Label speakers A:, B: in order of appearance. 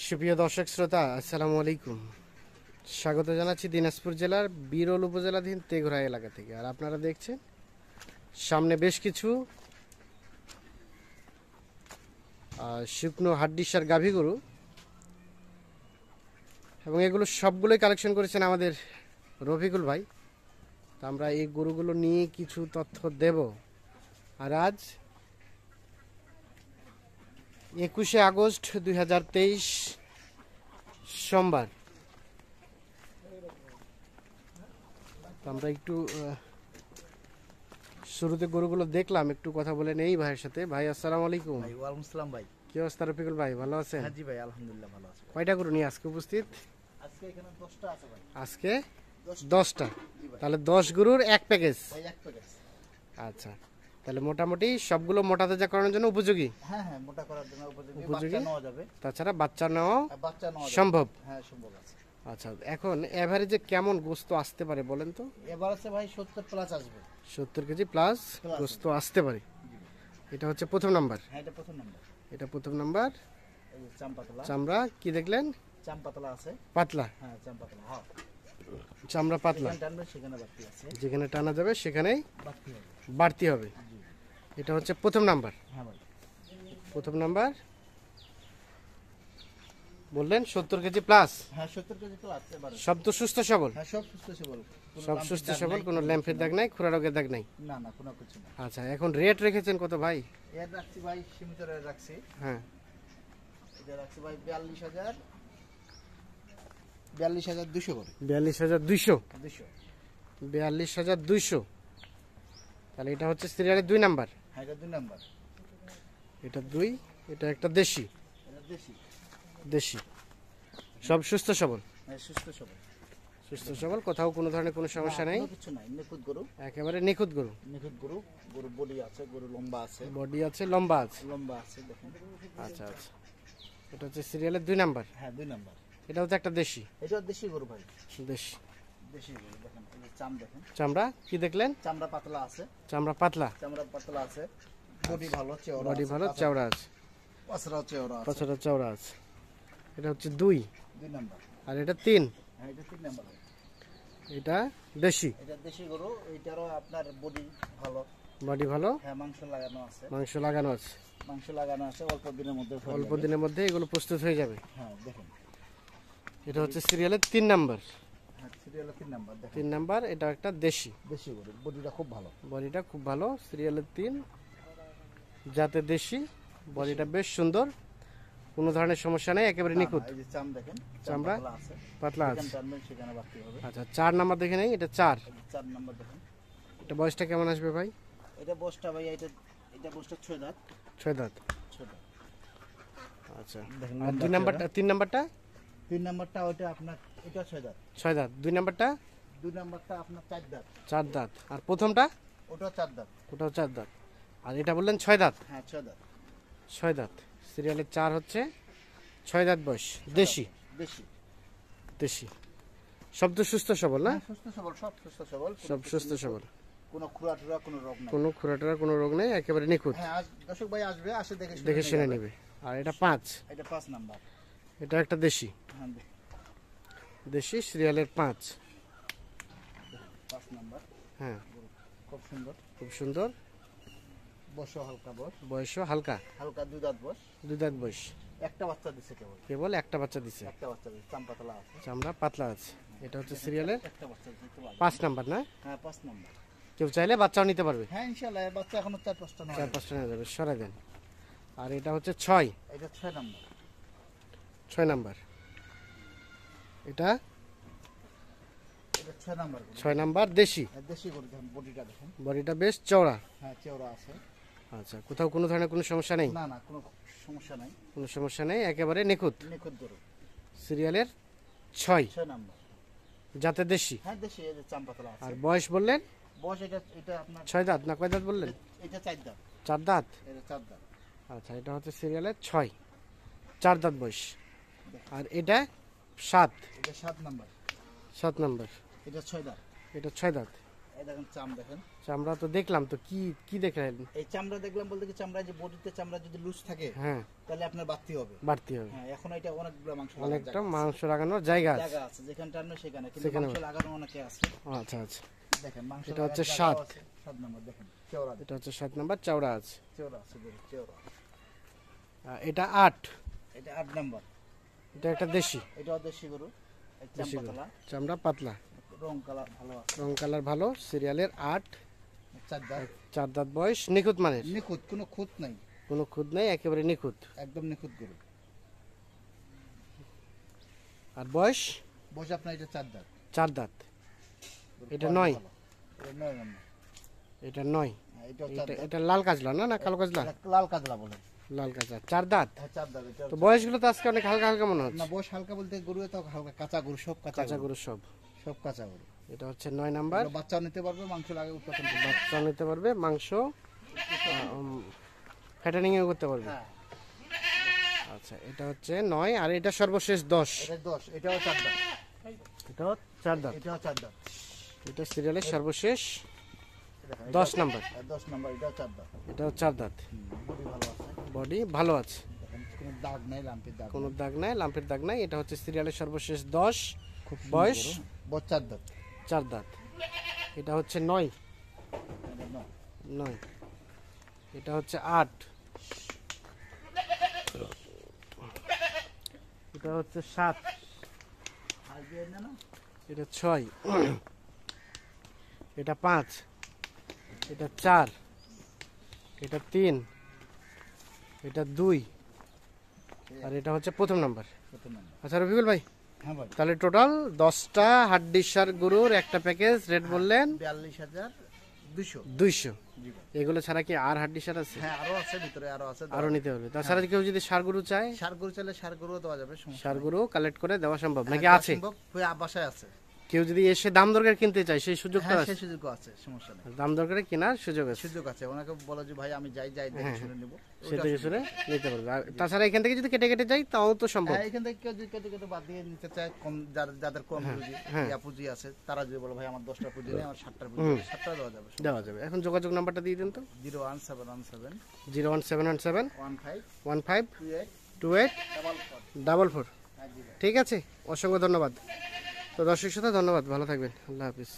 A: সুপ্রিয় দর্শক শ্রোতা, আসসালামু আলাইকুম। স্বাগত জানাচ্ছি দিনাজপুর জেলার বিরল উপজেলাধীন তেঘরা এলাকা থেকে। আর আপনারা দেখছেন সামনে বেশ কিছু শুকনো হাড্ডিসার গাভী গরু, এবং এগুলো সবগুলোই কালেকশন করেছেন আমাদের রফিকুল ভাই। তো আমরা এই গরুগুলো নিয়ে কিছু তথ্য দেব। আর আজ 21শে আগস্ট 2023 সোমবার। তো আমরা একটু শুরুতে গরুগুলো দেখলাম, একটু কথা বলে নেই ভাইয়ের সাথে। ভাই আসসালামু আলাইকুম।
B: ভাই ওয়ালাইকুম আসসালাম ভাই।
A: কি অবস্থা রফিকুল ভাই, ভালো আছেন?
B: হ্যাঁ জি ভাই, আলহামদুলিল্লাহ ভালো আছি।
A: কয়টা গরু নিয়ে আজকে উপস্থিত?
B: আজকে এখানে 10টা আছে ভাই।
A: আজকে
B: 10টা।
A: 10টা।
B: জি ভাই।
A: তাহলে 10 গরুর এক প্যাকেজ।
B: ভাই এক প্যাকেজ।
A: আচ্ছা, তাহলে মোটামুটি সবগুলো মোটা তাজা করানোর জন্য উপযোগী।
B: হ্যাঁ হ্যাঁ, মোটা করার জন্য উপযোগী।
A: উপযোগী?
B: বাচ্চা নেওয়া যাবে।
A: তাছাড়া বাচ্চা নেওয়া
B: আর বাচ্চা নেওয়া যাবে।
A: সম্ভব।
B: হ্যাঁ সম্ভব আছে।
A: আচ্ছা, এখন এভারেজে কেমন গোস্ত আসতে পারে বলেন তো?
B: এবার আছে ভাই 70 প্লাস আসবে।
A: 70 কেজি প্লাস গোস্ত আসতে পারে। এটা হচ্ছে প্রথম নাম্বার।
B: হ্যাঁ এটা প্রথম নাম্বার।
A: এটা প্রথম নাম্বার।
B: এই যে চামপাতলা।
A: চামড়া কি দেখলেন?
B: চামপাতলা আছে।
A: পাতলা।
B: হ্যাঁ চামপাতলা। হ্যাঁ।
A: চামড়া পাতলা।
B: যেখানে টানবে সেখানে বাড়তি আছে।
A: যেখানে টানা যাবে সেখানেই
B: বাড়তি হবে।
A: বাড়তি হবে।
B: জি।
A: এটা হচ্ছে প্রথম নাম্বার।
B: হ্যাঁ ভাই।
A: প্রথম নাম্বার বললেন 70 কেজি প্লাস।
B: হ্যাঁ 70 কেজি প্লাস এবারে।
A: সব তো সুস্থ সবল?
B: হ্যাঁ সব সুস্থ সবল।
A: সব সুস্থ সবল, কোনো ল্যাম্পের দাগ নাই, খুরা রোগের দাগ নাই।
B: না না, কোনো কিছু না।
A: আচ্ছা, এখন রেট রেখেছেন কত ভাই?
B: এর রাখছি ভাই, সীমিত রেট রাখছি।
A: হ্যাঁ,
B: এটা রাখছি ভাই 42,200 করে।
A: 42,200।
B: 200।
A: 42,200। তাহলে এটা হচ্ছে সিরিয়ালের 2 নাম্বার।
B: হ্যাঁ এটা 2 নাম্বার।
A: এটা 2, এটা একটা দেশি।
B: এটা দেশি।
A: দেশি সব সুস্থ সবল?
B: হ্যাঁ সুস্থ সবল।
A: সুস্থ সবল, কোথাও কোনো ধরনের কোনো সমস্যা নেই।
B: কোনো কিছু নাই, নিখুঁত গরু।
A: একেবারে নিখুঁত গরু।
B: নিখুঁত গরু। গরু বডি আছে, গরু লম্বা আছে।
A: বডি আছে, লম্বা আছে।
B: লম্বা আছে দেখেন।
A: আচ্ছা আচ্ছা, এটা হচ্ছে সিরিয়ালের 2 নাম্বার।
B: হ্যাঁ 2 নাম্বার।
A: এটা হচ্ছে একটা দেশি।
B: এটা দেশি গরু ভাই।
A: দেশি।
B: দেশি গরু দেখেন, এই যে চাম দেখেন।
A: চামড়া কি দেখলেন?
B: চামড়া পাতলা আছে।
A: চামড়া পাতলা।
B: চামড়া পাতলা আছে। বডি ভালো, চেওড়া।
A: বডি ভালো, চওড়া আছে।
B: পাছড়া চেওড়া আছে।
A: পাছাটা চওড়া আছে। এটা হচ্ছে 2।
B: 2 নাম্বার।
A: আর এটা 3।
B: হ্যাঁ এটা 3 নাম্বার।
A: এটা দেশি।
B: এটা দেশি গরু, এইটারও আপনার বডি ভালো।
A: বডি ভালো,
B: হ্যাঁ মাংস লাগানো আছে।
A: মাংস লাগানো আছে।
B: মাংস লাগানো আছে, অল্প দিনের মধ্যে হয়ে
A: অল্প
B: যাবে।
A: দিনের মধ্যে এগুলো প্রস্তুত হয়ে যাবে।
B: হ্যাঁ দেখেন।
A: এটা হচ্ছে সিরিয়ালের 3 নাম্বার।
B: হ্যাঁ সিরিয়ালের 3 নাম্বার দেখেন।
A: 3 নাম্বার, এটা একটা দেশি।
B: দেশি গরু, বডিটা খুব ভালো।
A: বডিটা খুব ভালো, সিরিয়ালের 3, যাতে দেশি। বডিটা বেশ সুন্দর, কোনো ধরনের সমস্যা নেই, একেবারে নিখুঁত।
B: এই যে চাম দেখেন,
A: চামড়া
B: পাতলা আছে।
A: পাতলা আছে।
B: যেখানে টানবেন সেখানে বাড়তি হবে।
A: আচ্ছা, 4 নাম্বার দেখে নেই। এটা 4।
B: এই যে 4 নাম্বার দেখেন।
A: এটা বয়সটা কেমন আসবে ভাই?
B: এটা বসটা ভাই, এটা বসটা 6 দাঁত।
A: 6 দাঁত।
B: 6 দাঁত।
A: আচ্ছা,
B: দেখেন
A: আর
B: লম্বা
A: 2 নাম্বারটা, 3 নাম্বারটা?
B: 3 নাম্বারটা ওইটা আপনার, এটা 6 দাঁত।
A: 6 দাঁত। 2 নাম্বারটা?
B: 2 নাম্বারটা আপনার 4 দাঁত।
A: 4 দাঁত। আর প্রথমটা?
B: ওটা 4 দাঁত।
A: ওটাও 4 দাঁত। আর এটা বললেন 6 দাঁত।
B: হ্যাঁ 6 দাঁত।
A: 6 দাঁত। সিরিয়ালের 4 হচ্ছে 6 দাঁত বয়স। দেশি।
B: দেশি।
A: দেশি সব তো সুস্থ সবল না?
B: হ্যাঁ, সুস্থ সবল, সব সুস্থ সবল।
A: সব সুস্থ সবল,
B: কোনো খুরা টুরা কোনো রোগ নাই।
A: কোনো খুরাটার কোনো রোগ নেই, একেবারে নিখুঁত।
B: হ্যাঁ আজ দর্শক ভাই আসবে, আসে দেখে
A: দেখে শুনে
B: যাবে।
A: নেবে। আর এটা 5।
B: এটা 5 নাম্বার।
A: এটা একটা দেশি।
B: হ্যাঁ
A: দেশি সিরিয়ালের 5।
B: 5 নাম্বার।
A: হ্যাঁ,
B: খুব সুন্দর।
A: খুব সুন্দর।
B: বসো হালকা বস।
A: বয়সও হালকা।
B: হালকা 2 দাঁত বস।
A: 2 দাঁত বয়স।
B: একটা বাচ্চা দিছে কেবল।
A: কেবল একটা বাচ্চা দিছে।
B: একটা বাচ্চা দিছে, চাম পাতলা আছে।
A: চামড়া পাতলা আছে। এটা হচ্ছে সিরিয়ালের
B: একটা বাচ্চা দিছে তো ভালো।
A: 5 নাম্বার না?
B: হ্যাঁ 5 নাম্বার।
A: কেউ চাইলে বাচ্চাও নিতে পারবে।
B: হ্যাঁ ইনশাআল্লাহ, বাচ্চা এখনো 4-5টা নয়।
A: 4-5টা নিয়ে যাবে, সরাই দেন। আর এটা হচ্ছে 6।
B: এটা 6 নাম্বার।
A: 6 নাম্বার। এটা
B: এটা 6 নাম্বার।
A: 6 নাম্বার দেশি।
B: দেশি গরু দেখেন, বডিটা দেখেন।
A: বডিটা বেশ চওড়া।
B: হ্যাঁ চেওড়া আছে।
A: আচ্ছা, কোথাও কোনো ধরনের কোনো সমস্যা নেই?
B: না না, কোনো সমস্যা নাই।
A: কোনো সমস্যা নেই, একেবারে নিখুঁত।
B: নিখুঁত গরু।
A: সিরিয়ালের 6,
B: 6 নাম্বার।
A: যাতে দেশি।
B: হ্যাঁ দেশি, এই যে চাম পাতলা আছে।
A: আর বয়স বললেন
B: বয়স এটা আপনার
A: 6 দাঁত না কয় দাঁত বললেন?
B: এটা 4 দাঁত।
A: 4 দাঁত।
B: এটা 4 দাঁত।
A: আচ্ছা, এটা হচ্ছে সিরিয়ালের 6, 4 দাঁত বয়স। আর এটা 7।
B: এটা 7 নাম্বার।
A: 7 নাম্বার।
B: এটা 6 দাঁত।
A: এটা 6 দাঁত।
B: এই দেখেন চাম দেখেন।
A: চামড়া তো দেখলাম, তো কি কি দেখলেন?
B: এই চামড়া দেখলাম বলতে কি, চামড়া যে বডিতে চামড়া যদি লুজ থাকে
A: হ্যাঁ,
B: তাহলে আপনার বাড়তি হবে।
A: বাড়তি হবে।
B: হ্যাঁ, এখন এটা অনেকগুলো মাংস লাগানোর
A: অনেকটা
B: জায়গা আছে।
A: মাংস লাগানোর জায়গা আছে।
B: জায়গা আছে, যেখানে টানবে সেখানে, কিন্তু
A: সেখানে
B: মাংস লাগানো অনেকে আছে।
A: ও, আচ্ছা আচ্ছা।
B: দেখেন মাংস
A: এটা হচ্ছে
B: লাগানোর
A: 7
B: জায়গাও আছে। 7 নম্বর দেখেন, চওড়া
A: এটা হচ্ছে 7 নাম্বার, চওড়া আছে।
B: চওড়া আছে, দেখেন চওড়া।
A: এটা 8,
B: এটা 8 নম্বর।
A: এটা একটা দেশি,
B: এটাও দেশি গরু, এই
A: দেশি গরু।
B: চাম্পাতলা,
A: চামড়া পাতলা,
B: রং কালার ভালো আছে।
A: রং কালার ভালো, সিরিয়ালের 8,
B: 4 দাঁত,
A: 4 দাঁত বয়স, নিখুঁত মানের,
B: নিখুঁত, কোনো খুঁত নাই,
A: কোনো খুঁত নেই, একেবারে নিখুঁত।
B: একদম নিখুঁত গরু।
A: আর বয়স
B: বসে আপনার এটা 4 দাঁত।
A: 4 দাঁত।
B: গরু
A: এটা
B: কোয়ালিটি
A: 9,
B: ভালো। এটা 9 নম্বর।
A: এটা 9।
B: হ্যাঁ, এটাও 4
A: এটা
B: দাঁত।
A: এটা লাল কাজলা না, না কালো কাজলা?
B: এটা লাল কাজলা বলে।
A: লাল কাজলা, 4 দাঁত।
B: হ্যাঁ, 4 দাঁত। এটা
A: তো বয়সগুলো তো আজকে অনেক হালকা হালকা মনে হচ্ছে।
B: না, বয়স হালকা বলতে গরু তো হালকা কাঁচা গরু, সব কাঁচা
A: কাঁচা
B: গরু,
A: গরু সব।
B: সব কাঁচা গরু।
A: এটা হচ্ছে 9 নাম্বার।
B: এগুলো বাচ্চাও নিতে পারবে, মাংস লাগে উৎপাদন করতে পারবে।
A: বাচ্চা নিতে পারবে, মাংস ফ্যাটানিংও করতে পারবে।
B: হ্যাঁ,
A: আচ্ছা, এটা হচ্ছে 9, আর এটা সর্বশেষ 10।
B: এটা 10, এটাও 4 দাঁত।
A: এটাও 4 দাঁত।
B: এটাও 4 দাঁত।
A: এটা সিরিয়ালের সর্বশেষ
B: দেখেন,
A: 10 নাম্বার।
B: 10 নম্বর, এটাও 4 দাঁত।
A: এটাও 4 দাঁত।
B: বডি ভালো আছে,
A: বডি ভালো আছে,
B: দেখেন কোনো দাগ নাই, লাম্পের দাগ
A: কোনো
B: নেই।
A: দাগ নাই, লাম্পের দাগ নাই। এটা হচ্ছে সিরিয়ালের সর্বশেষ 10,
B: খুব সুন্দর
A: বয়স
B: গরু। বয়স 4 দাঁত।
A: 4 দাঁত। এটা হচ্ছে 9,
B: এটা নয়।
A: 9। এটা হচ্ছে 8, এটা হচ্ছে 7,
B: হাল দিয়ে না না,
A: এটা 6, এটা 5, এটা 4, এটা 3, এটা 2, আর এটা হচ্ছে প্রথম নাম্বার।
B: কত নম্বর?
A: আচ্ছা রফিকুল ভাই,
B: হ্যাঁ ভাই,
A: তাহলে টোটাল 10টা হাড্ডির সার গরুর একটা প্যাকেজ, রেট বললেন
B: 42,200।
A: 200।
B: জি ভাই।
A: এগুলো ছাড়া কি আর হাড্ডি সার আছে?
B: হ্যাঁ, আরো আছে, ভিতরে আরো আছে।
A: আরো নিতে পারবে। তাছাড়া কেউ যদি সার গরু চায়,
B: সার গরু চাইলে সার গরু দেওয়া যাবে, সমস্যা
A: সার
B: নেই।
A: গরু কালেক্ট করে দেওয়া সম্ভব নাকি?
B: হ্যাঁ,
A: আছে।
B: সম্ভব, ওই বাসায় আছে।
A: কেউ যদি এসে দাম দরকার কিনতে চায়, সেই সুযোগটা
B: হ্যাঁ,
A: আছে?
B: সেই সুযোগ আছে, সমস্যা নেই।
A: দাম দরকারে কেনার সুযোগ আছে,
B: সুযোগ আছে, ওনাকে বলো যে ভাই আমি যাই যাই দেখে শুনে নেবো,
A: সে
B: ওইটা
A: থেকে
B: সুযোগ
A: শুনে
B: আছে।
A: নিতে পারবে। আর তাছাড়া এখান থেকে যদি কেটে কেটে যাই তাও তো সম্ভব।
B: হ্যাঁ, এখান থেকে কেউ যদি কেটে কেটে বাদ দিয়ে নিতে চায়, কম যাদের কম পুঁজি, ইয়া পুঁজি আছে, তারা যদি বলো ভাই আমার 10টা পুঁজি নেই, আমার 7টার পুঁজি নেই, 7টা দেওয়া যাবে।
A: দেওয়া যাবে। এখন যোগাযোগ নাম্বারটা দিয়ে দিন তো।
B: 01717
A: 01717
B: 15
A: 15
B: 28
A: 28
B: 44।
A: 44। ঠিক আছে, অসংখ্য ধন্যবাদ। তো দর্শক শ্রোতা, ধন্যবাদ, ভালো থাকবেন, আল্লাহ হাফিজ।